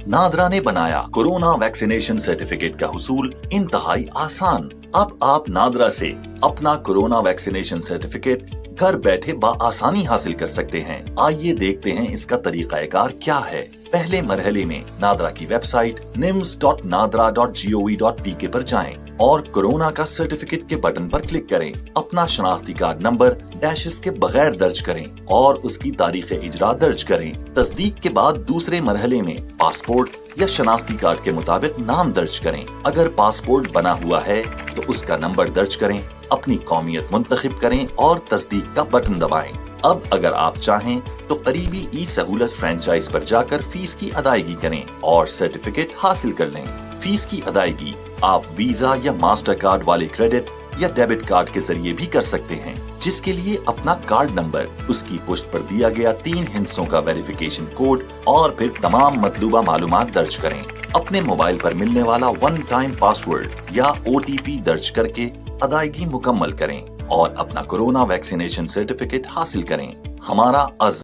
नादरा ने बनाया corona vaccination certificate का हुसूल इंतहाई आसान। अब आप नादरा से अपना कोरोना वैक्सीनेशन सर्टिफिकेट घर बैठे बआसानी हासिल कर सकते हैं। आइए देखते हैं इसका तरीकाकार क्या है। पहले मरहले में नादरा की वेबसाइट nims.nadra.gov.pk पर जाएं और कोरोना का सर्टिफिकेट के बटन पर क्लिक करें। अपना शनाख्ती कार्ड नंबर डैशेस के बगैर दर्ज करें और उसकी तारीख इजरा दर्ज करें। तस्दीक के बाद दूसरे मरहले में पासपोर्ट या शनाख्ती कार्ड के मुताबिक नाम दर्ज करें। अगर पासपोर्ट बना हुआ है तो उसका नंबर दर्ज करें, अपनी कौमियत मुंतखब करें और तस्दीक का बटन दबाएं। अब अगर आप चाहें तो करीबी ई सहूलत फ्रेंचाइज पर जाकर फीस की अदायगी करें और सर्टिफिकेट हासिल कर लें। फीस की अदायगी आप वीजा या मास्टर कार्ड वाले क्रेडिट या डेबिट कार्ड के जरिए भी कर सकते हैं, जिसके लिए अपना कार्ड नंबर, उसकी पुष्ट पर दिया गया 3 हिस्सों का वेरिफिकेशन कोड और फिर तमाम मतलूबा मालूमात दर्ज करें। अपने मोबाइल पर मिलने वाला 1 टाइम पासवर्ड या OTP दर्ज करके अदायगी मुकम्मल करें और अपना कोरोना वैक्सीनेशन सर्टिफिकेट हासिल करें। हमारा